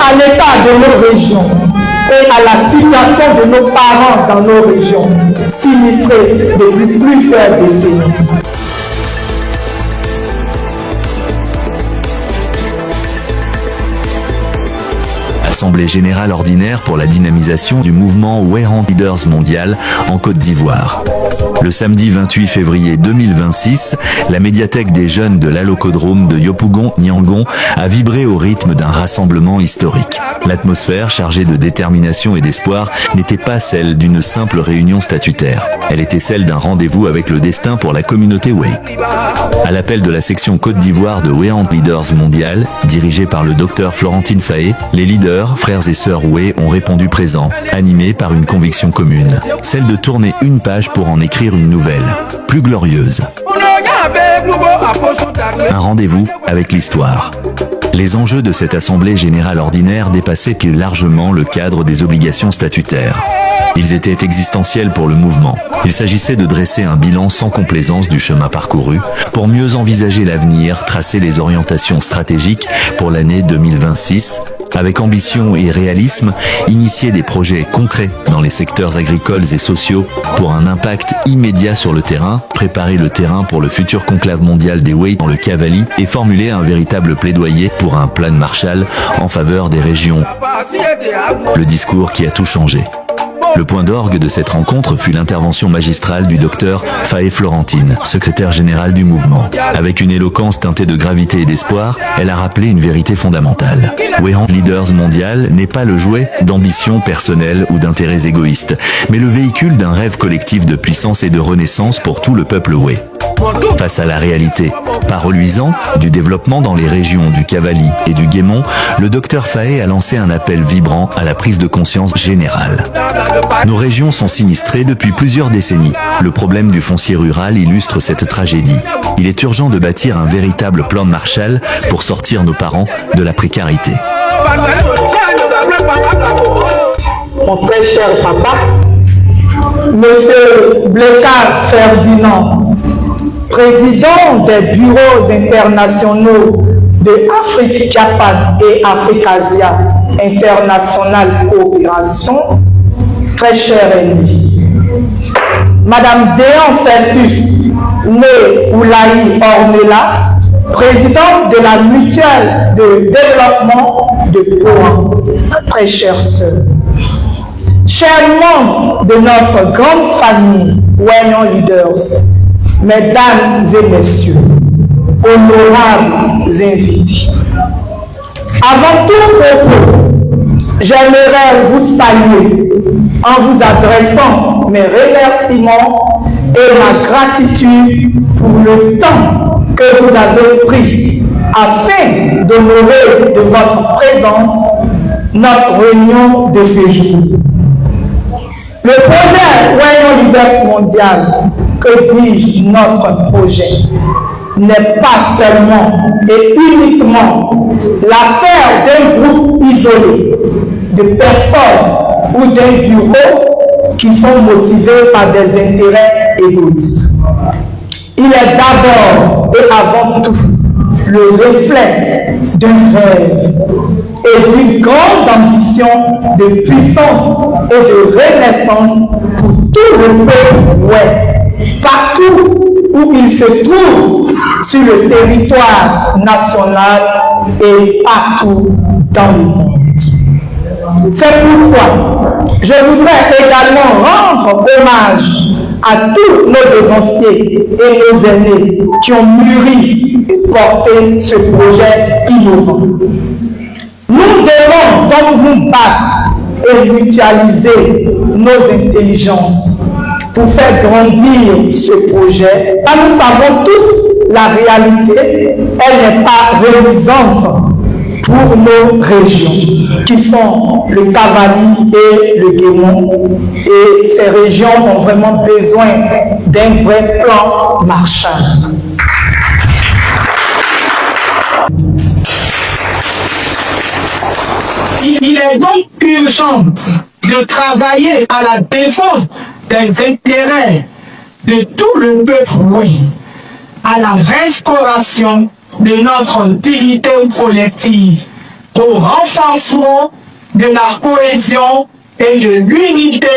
à l'état de nos régions et à la situation de nos parents dans nos régions, sinistrées depuis plusieurs décennies. Assemblée générale ordinaire pour la dynamisation du mouvement Weyand Leaders Mondial en Côte d'Ivoire. Le samedi 28 février 2026, la médiathèque des jeunes de l'Alocodrome de Yopougon-Niangon a vibré au rythme d'un rassemblement historique. L'atmosphère, chargée de détermination et d'espoir, n'était pas celle d'une simple réunion statutaire. Elle était celle d'un rendez-vous avec le destin pour la communauté Wey. À l'appel de la section Côte d'Ivoire de Weyand Leaders Mondial, dirigée par le docteur Florentine Faé, les leaders, frères et sœurs Wey, ont répondu présents, animés par une conviction commune, celle de tourner une page pour en écrire une nouvelle, plus glorieuse. Un rendez-vous avec l'histoire. Les enjeux de cette assemblée générale ordinaire dépassaient plus largement le cadre des obligations statutaires. Ils étaient existentiels pour le mouvement. Il s'agissait de dresser un bilan sans complaisance du chemin parcouru pour mieux envisager l'avenir, tracer les orientations stratégiques pour l'année 2026, avec ambition et réalisme, initier des projets concrets dans les secteurs agricoles et sociaux pour un impact immédiat sur le terrain, préparer le terrain pour le futur conclave mondial des Wey dans le Cavali et formuler un véritable plaidoyer pour un plan Marshall en faveur des régions. Le discours qui a tout changé. Le point d'orgue de cette rencontre fut l'intervention magistrale du docteur Faé Florentine, secrétaire général du mouvement. Avec une éloquence teintée de gravité et d'espoir, elle a rappelé une vérité fondamentale. Weyand Leaders Mondial n'est pas le jouet d'ambitions personnelles ou d'intérêts égoïstes, mais le véhicule d'un rêve collectif de puissance et de renaissance pour tout le peuple Wey. Face à la réalité, pas reluisant, du développement dans les régions du Cavali et du Guémont, le docteur Faé a lancé un appel vibrant à la prise de conscience générale. Nos régions sont sinistrées depuis plusieurs décennies. Le problème du foncier rural illustre cette tragédie. Il est urgent de bâtir un véritable plan de Marshall pour sortir nos parents de la précarité. Mon très cher papa, Monsieur Blécard Ferdinand, président des bureaux internationaux de Afrique Japan et Africasia International Coopération, très cher ennemi. Madame Déan Festus, née Oulaï Ornella, présidente de la mutuelle de développement de Pouan, très chère sœur. Chers membres de notre grande famille Weyand Leaders, mesdames et messieurs, honorables invités. Avant tout propos, j'aimerais vous saluer en vous adressant mes remerciements et ma gratitude pour le temps que vous avez pris afin d'honorer de votre présence notre réunion de ce jour. Le projet Weyand Leaders Mondial, que dis-je notre projet, n'est pas seulement et uniquement l'affaire d'un groupe isolé de personnes ou d'un bureau qui sont motivés par des intérêts égoïstes. Il est d'abord et avant tout le reflet d'un rêve et d'une grande ambition de puissance et de renaissance pour tout le peuple Wey, partout où il se trouve sur le territoire national et partout dans le monde. C'est pourquoi je voudrais également rendre hommage à tous nos devanciers et nos aînés qui ont mûri et porté ce projet innovant. Nous devons donc nous battre et mutualiser nos intelligences pour faire grandir ce projet. Car nous savons tous la réalité, elle n'est pas réalisante pour nos régions, qui sont le Cavali et le Guémont. Et ces régions ont vraiment besoin d'un vrai plan Marshall. Il est donc urgent de travailler à la défense des intérêts de tout le peuple, oui, à la restauration de notre dignité collective au renforcement de la cohésion et de l'unité.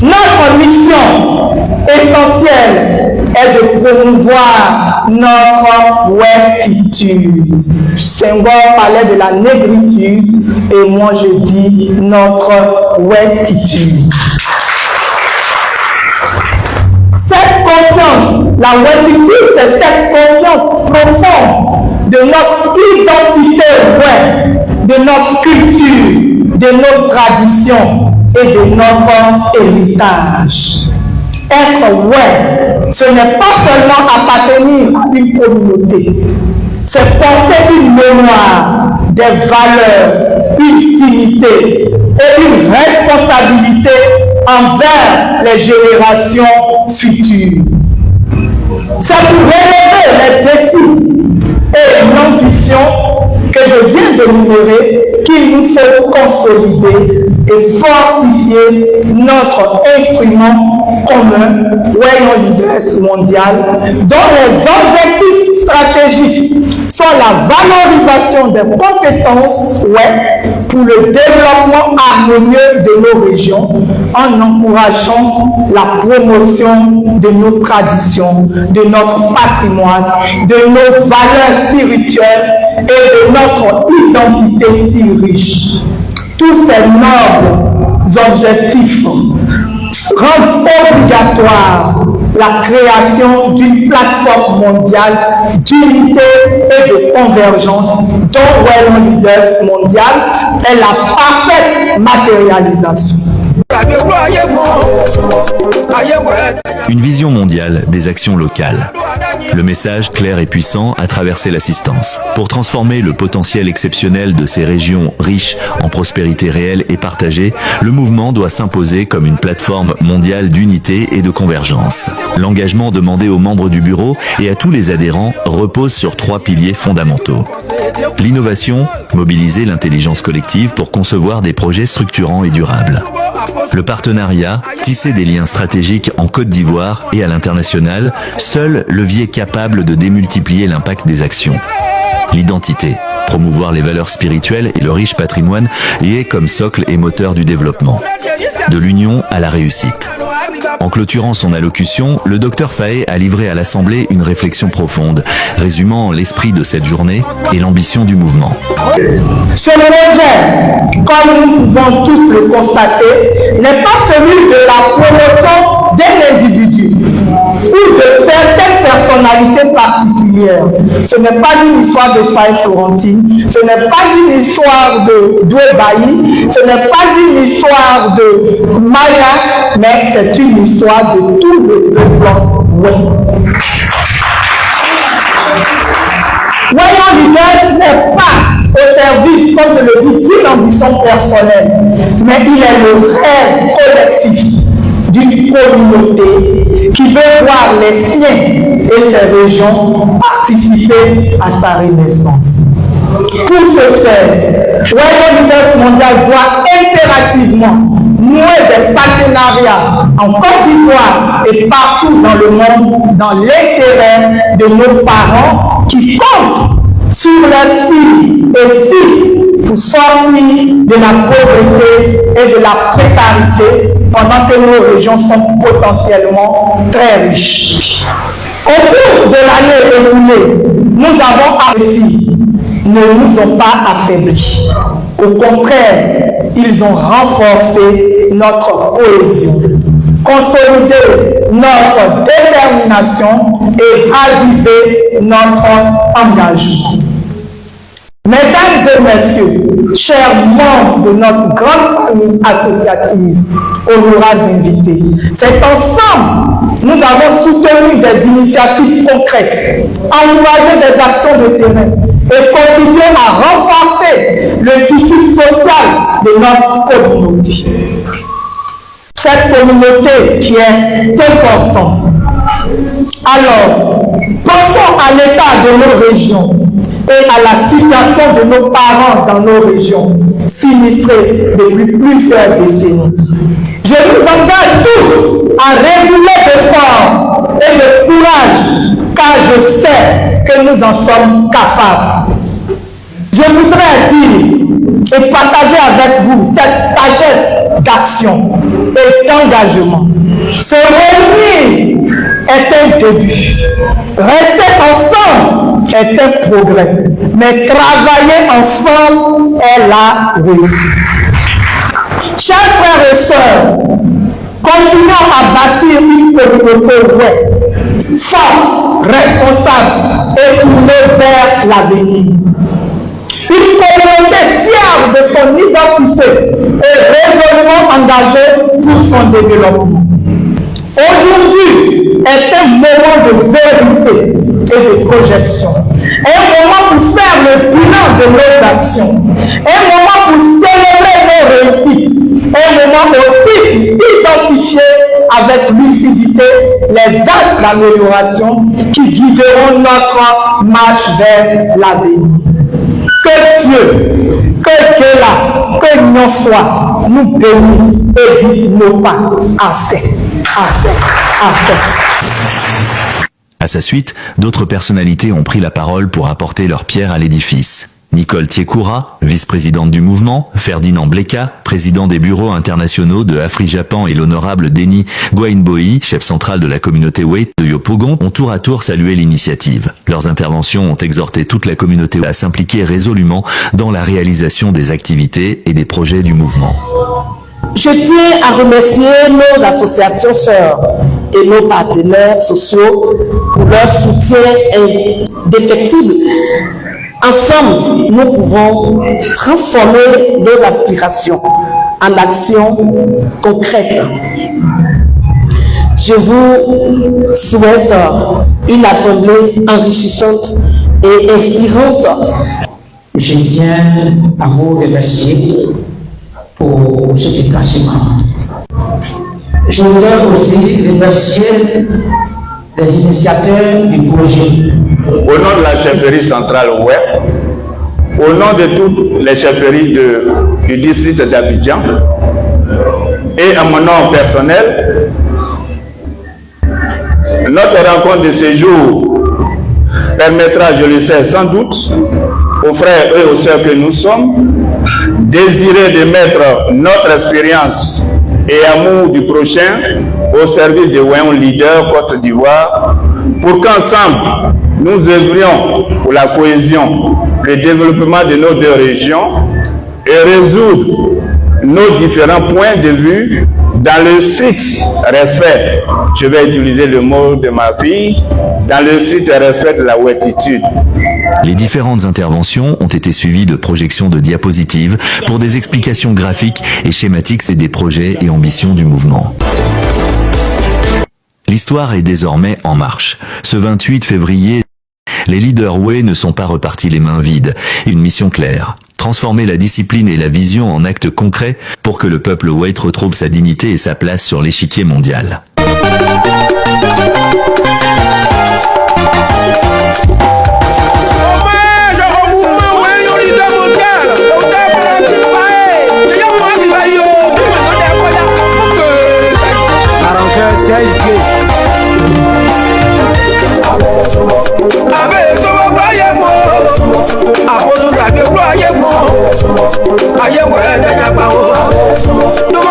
Notre mission essentielle est de promouvoir notre rectitude. Senghor parlait de la négritude et moi je dis notre rectitude. Cette conscience, la rectitude, c'est cette conscience profonde de notre identité, de notre culture, de nos traditions et de notre héritage. Être ce n'est pas seulement appartenir à une communauté, c'est porter une mémoire, des valeurs, une dignité et une responsabilité envers les générations futures. C'est pour relever les défis et l'ambition que je viens d'énumérer qu'il nous faut consolider et fortifier notre instrument commun, Wayne Leaders Mondial, dont les objectifs stratégiques sont la valorisation des compétences pour le développement harmonieux de nos régions en encourageant la promotion de nos traditions, de notre patrimoine, de nos valeurs spirituelles et de notre identité si riche. Tous ces nobles objectifs rendent obligatoire la création d'une plateforme mondiale d'unité et de convergence dont Wayne Leaders Mondial est la parfaite matérialisation. Une vision mondiale des actions locales. Le message clair et puissant a traversé l'assistance. Pour transformer le potentiel exceptionnel de ces régions riches en prospérité réelle et partagée, le mouvement doit s'imposer comme une plateforme mondiale d'unité et de convergence. L'engagement demandé aux membres du bureau et à tous les adhérents repose sur 3 piliers fondamentaux. L'innovation, mobiliser l'intelligence collective pour concevoir des projets structurants et durables. Le partenariat, tisser des liens stratégiques en Côte d'Ivoire et à l'international, seul levier capable de démultiplier l'impact des actions. L'identité, promouvoir les valeurs spirituelles et le riche patrimoine liés comme socle et moteur du développement. De l'union à la réussite. En clôturant son allocution, le docteur Faé a livré à l'Assemblée une réflexion profonde, résumant l'esprit de cette journée et l'ambition du mouvement. Ce projet, comme nous pouvons tous le constater, n'est pas celui de la promotion d'un individu ou de certaines personnalités particulières. Ce n'est pas une histoire de Faye Florentine, ce n'est pas une histoire de Doué Bailly, ce n'est pas une histoire de Maya, mais c'est une histoire de tout le peuple. Wayne Leaders n'est pas au service, comme je le dis, d'une ambition personnelle, mais il est le rêve collectif d'une communauté qui veut voir les siens et ses régions participer à sa renaissance. Pour ce faire, Wayne Leaders Mondial doit impérativement nouer des partenariats en Côte d'Ivoire et partout dans le monde dans l'intérêt de nos parents qui comptent sur leurs filles et fils pour sortir de la pauvreté et de la précarité pendant que nos régions sont potentiellement très riches. Au cours de l'année écoulée, nous avons réussi, ne nous ont pas affaiblis. Au contraire, ils ont renforcé notre cohésion, consolidé notre détermination et ravivé notre engagement. Mesdames et messieurs, chers membres de notre grande famille associative, honorables invités, c'est ensemble nous avons soutenu des initiatives concrètes, encouragé des actions de terrain et contribué à renforcer le tissu social de notre communauté. Cette communauté qui est importante. Alors, pensons à l'état de nos régions et à la situation de nos parents dans nos régions, sinistrées depuis plusieurs décennies. Je nous engage tous à redoubler d'efforts et de courage, car je sais que nous en sommes capables. Je Je voudrais dire et partager avec vous cette sagesse d'action et d'engagement. Se réunir est un début. Rester ensemble est un progrès. Mais travailler ensemble est la réussite. Chers frères et sœurs, continuons à bâtir une communauté web, forte, responsable et tournée vers l'avenir. Une communauté fière de son identité et résolument engagée pour son développement. Aujourd'hui est un moment de vérité et de projection. Un moment pour faire le bilan de nos actions. Un moment pour célébrer nos réussites. Un moment aussi pour identifier avec lucidité les axes d'amélioration qui guideront notre marche vers l'avenir. Que Dieu, que Kéla, que Nyon soit, nous bénisse et guide nos pas. Assez. À sa suite, d'autres personnalités ont pris la parole pour apporter leur pierre à l'édifice. Nicole Tiekoura, vice-présidente du mouvement, Ferdinand Bleka, président des bureaux internationaux de Afri-Japan et l'honorable Denis Gwainboi, chef central de la communauté Wait de Yopougon, ont tour à tour salué l'initiative. Leurs interventions ont exhorté toute la communauté à s'impliquer résolument dans la réalisation des activités et des projets du mouvement. Je tiens à remercier nos associations sœurs et nos partenaires sociaux pour leur soutien indéfectible. Ensemble, nous pouvons transformer nos aspirations en actions concrètes. Je vous souhaite une assemblée enrichissante et inspirante. Je tiens à vous remercier pour ce déplacement. Je voudrais aussi remercier les initiateurs du projet. Au nom de la chefferie centrale web, au nom de toutes les chefferies du district d'Abidjan et à mon nom personnel, notre rencontre de ce jour permettra, je le sais sans doute, aux frères et aux sœurs que nous sommes, désirer de mettre notre expérience et amour du prochain au service de Wayons Leader Côte d'Ivoire pour qu'ensemble nous œuvrions pour la cohésion, le développement de nos deux régions et résoudre nos différents points de vue dans le strict respect, je vais utiliser le mot de ma fille, dans le strict respect de la ouétitude. Les différentes interventions ont été suivies de projections de diapositives pour des explications graphiques et schématiques des projets et ambitions du mouvement. L'histoire est désormais en marche. Ce 28 février, les leaders Way ne sont pas repartis les mains vides. Une mission claire. Transformer la discipline et la vision en actes concrets pour que le peuple Way retrouve sa dignité et sa place sur l'échiquier mondial. Ayé wẹ̀ ẹ́ dẹ́yà pa o.